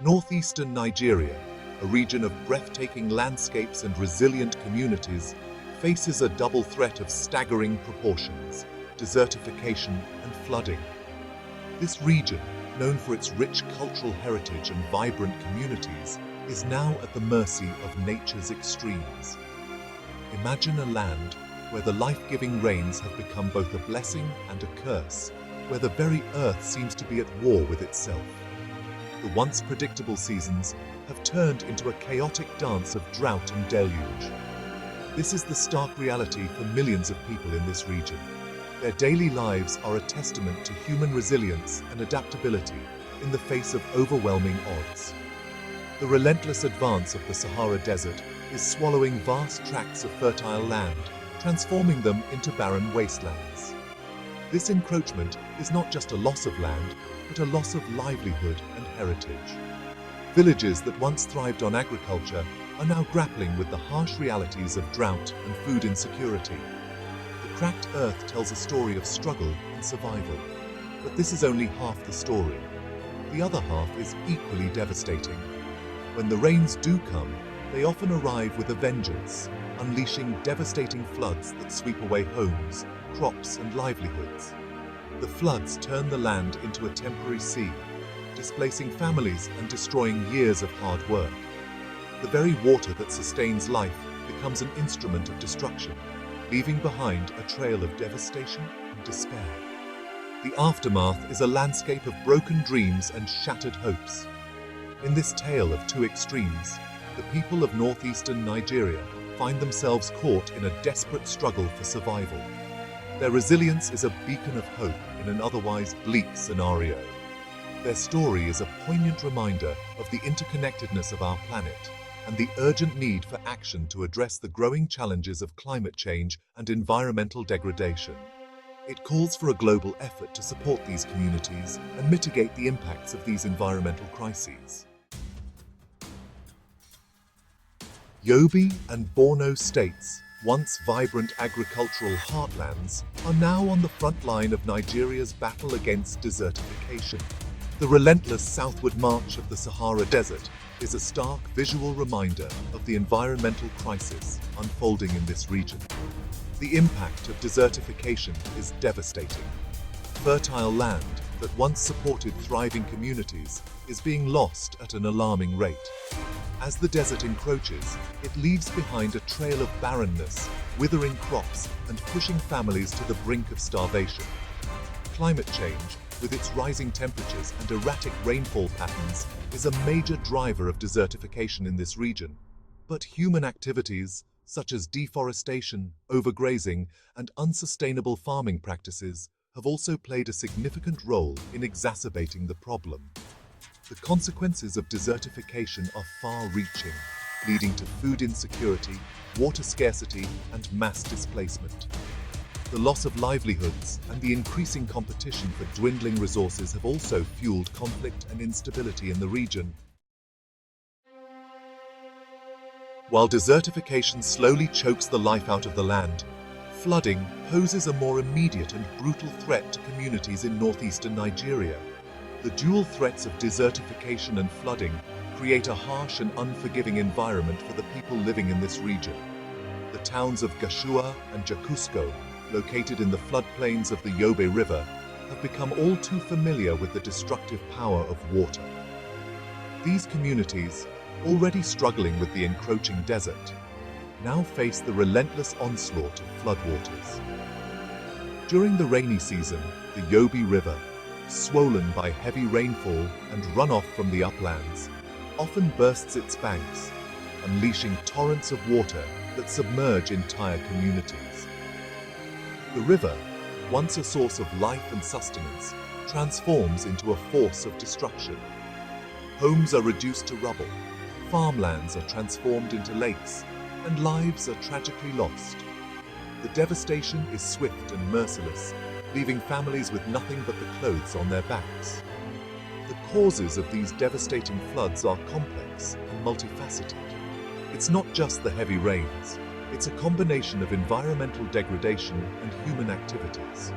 Northeastern Nigeria, a region of breathtaking landscapes and resilient communities, faces a double threat of staggering proportions: desertification and flooding. This region, known for its rich cultural heritage and vibrant communities, is now at the mercy of nature's extremes. Imagine a land where the life-giving rains have become both a blessing and a curse, where the very earth seems to be at war with itself. The once predictable seasons have turned into a chaotic dance of drought and deluge. This is the stark reality for millions of people in this region. Their daily lives are a testament to human resilience and adaptability in the face of overwhelming odds. The relentless advance of the Sahara Desert is swallowing vast tracts of fertile land, transforming them into barren wastelands. This encroachment is not just a loss of land, but a loss of livelihood and heritage. Villages that once thrived on agriculture are now grappling with the harsh realities of drought and food insecurity. The cracked earth tells a story of struggle and survival, but this is only half the story. The other half is equally devastating. When the rains do come, they often arrive with a vengeance, unleashing devastating floods that sweep away homes, crops, and livelihoods. The floods turn the land into a temporary sea, displacing families and destroying years of hard work. The very water that sustains life becomes an instrument of destruction, leaving behind a trail of devastation and despair. The aftermath is a landscape of broken dreams and shattered hopes. In this tale of two extremes, the people of northeastern Nigeria find themselves caught in a desperate struggle for survival. Their resilience is a beacon of hope in an otherwise bleak scenario. Their story is a poignant reminder of the interconnectedness of our planet and the urgent need for action to address the growing challenges of climate change and environmental degradation. It calls for a global effort to support these communities and mitigate the impacts of these environmental crises. Yobe and Borno states, once vibrant agricultural heartlands, are now on the front line of Nigeria's battle against desertification. The relentless southward march of the Sahara Desert is a stark visual reminder of the environmental crisis unfolding in this region. The impact of desertification is devastating. Fertile land that once supported thriving communities is being lost at an alarming rate. As the desert encroaches, it leaves behind a trail of barrenness, withering crops, and pushing families to the brink of starvation. Climate change, with its rising temperatures and erratic rainfall patterns, is a major driver of desertification in this region. But human activities, such as deforestation, overgrazing, and unsustainable farming practices, have also played a significant role in exacerbating the problem. The consequences of desertification are far-reaching, leading to food insecurity, water scarcity, and mass displacement. The loss of livelihoods and the increasing competition for dwindling resources have also fueled conflict and instability in the region. While desertification slowly chokes the life out of the land, flooding poses a more immediate and brutal threat to communities in northeastern Nigeria. The dual threats of desertification and flooding create a harsh and unforgiving environment for the people living in this region. The towns of Gashua and Jakusko, located in the floodplains of the Yobe River, have become all too familiar with the destructive power of water. These communities, already struggling with the encroaching desert, now face the relentless onslaught of floodwaters. During the rainy season, the Yobe River, swollen by heavy rainfall and runoff from the uplands, often bursts its banks, unleashing torrents of water that submerge entire communities. The river, once a source of life and sustenance, transforms into a force of destruction. Homes are reduced to rubble, farmlands are transformed into lakes, and lives are tragically lost. The devastation is swift and merciless, leaving families with nothing but the clothes on their backs. The causes of these devastating floods are complex and multifaceted. It's not just the heavy rains, it's a combination of environmental degradation and human activities.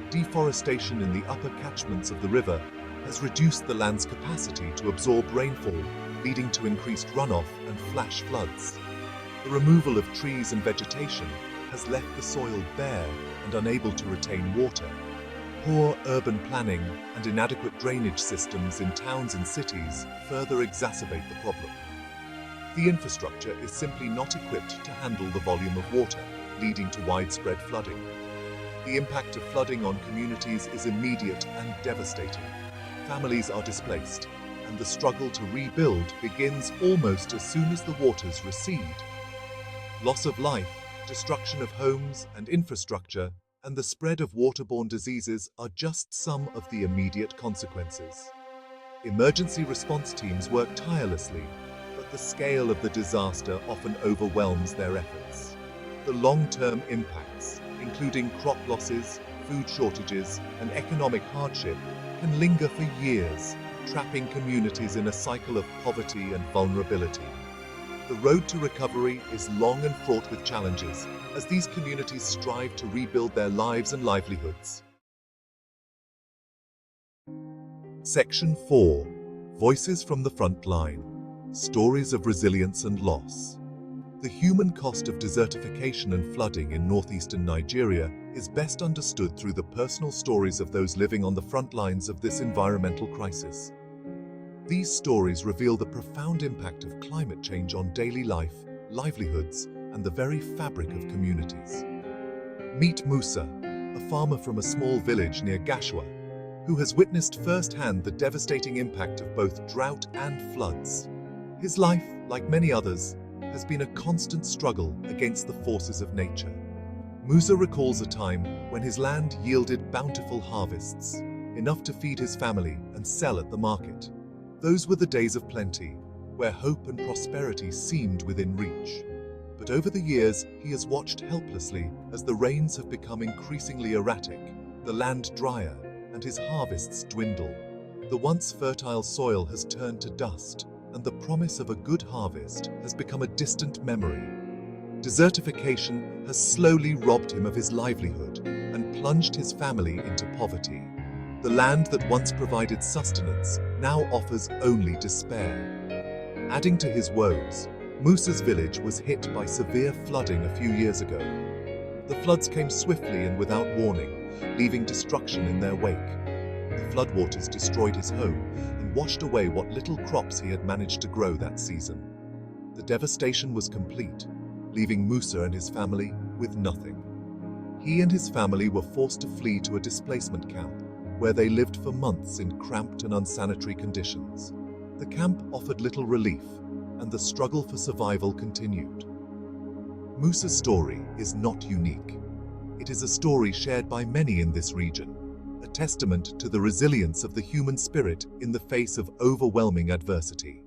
Deforestation in the upper catchments of the river has reduced the land's capacity to absorb rainfall, leading to increased runoff and flash floods. The removal of trees and vegetation has left the soil bare and unable to retain water. Poor urban planning and inadequate drainage systems in towns and cities further exacerbate the problem. The infrastructure is simply not equipped to handle the volume of water, leading to widespread flooding. The impact of flooding on communities is immediate and devastating. Families are displaced, and the struggle to rebuild begins almost as soon as the waters recede. Loss of life, destruction of homes and infrastructure, and the spread of waterborne diseases are just some of the immediate consequences. Emergency response teams work tirelessly, but the scale of the disaster often overwhelms their efforts. The long-term impacts, including crop losses, food shortages, and economic hardship, can linger for years, trapping communities in a cycle of poverty and vulnerability. The road to recovery is long and fraught with challenges, as these communities strive to rebuild their lives and livelihoods. Section 4. Voices from the Front Line. Stories of Resilience and Loss. The human cost of desertification and flooding in northeastern Nigeria is best understood through the personal stories of those living on the front lines of this environmental crisis. These stories reveal the profound impact of climate change on daily life, livelihoods, and the very fabric of communities. Meet Musa, a farmer from a small village near Gashua, who has witnessed firsthand the devastating impact of both drought and floods. His life, like many others, has been a constant struggle against the forces of nature. Musa recalls a time when his land yielded bountiful harvests, enough to feed his family and sell at the market. Those were the days of plenty, where hope and prosperity seemed within reach. But over the years, he has watched helplessly as the rains have become increasingly erratic, the land drier, and his harvests dwindle. The once fertile soil has turned to dust, and the promise of a good harvest has become a distant memory. Desertification has slowly robbed him of his livelihood and plunged his family into poverty. The land that once provided sustenance now offers only despair. Adding to his woes, Musa's village was hit by severe flooding a few years ago. The floods came swiftly and without warning, leaving destruction in their wake. The floodwaters destroyed his home and washed away what little crops he had managed to grow that season. The devastation was complete, leaving Musa and his family with nothing. He and his family were forced to flee to a displacement camp, where they lived for months in cramped and unsanitary conditions. The camp offered little relief, and the struggle for survival continued. Musa's story is not unique. It is a story shared by many in this region, a testament to the resilience of the human spirit in the face of overwhelming adversity.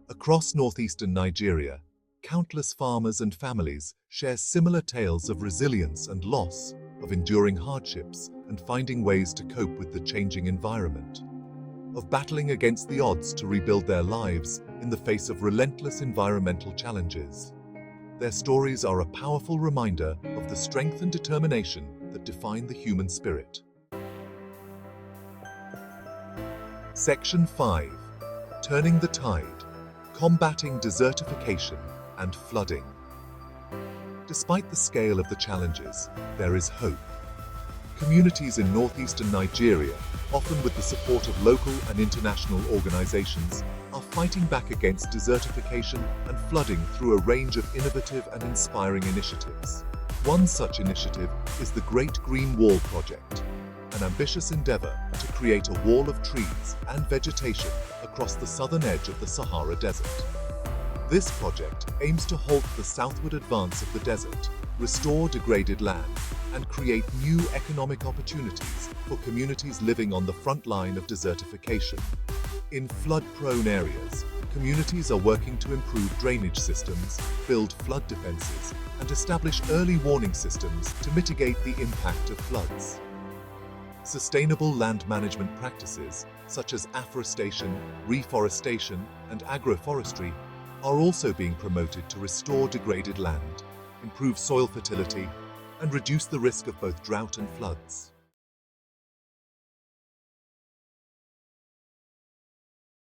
Across northeastern Nigeria, countless farmers and families share similar tales of resilience and loss, of enduring hardships and finding ways to cope with the changing environment, of battling against the odds to rebuild their lives in the face of relentless environmental challenges. Their stories are a powerful reminder of the strength and determination that define the human spirit. Section 5. Turning the Tide. Combating desertification and flooding. Despite the scale of the challenges, there is hope. Communities in northeastern Nigeria, often with the support of local and international organizations, are fighting back against desertification and flooding through a range of innovative and inspiring initiatives. One such initiative is the Great Green Wall Project, an ambitious endeavor to create a wall of trees and vegetation across the southern edge of the Sahara Desert. This project aims to halt the southward advance of the desert, restore degraded land, and create new economic opportunities for communities living on the front line of desertification. In flood-prone areas, communities are working to improve drainage systems, build flood defenses, and establish early warning systems to mitigate the impact of floods. Sustainable land management practices, such as afforestation, reforestation, and agroforestry, are also being promoted to restore degraded land, improve soil fertility, and reduce the risk of both drought and floods.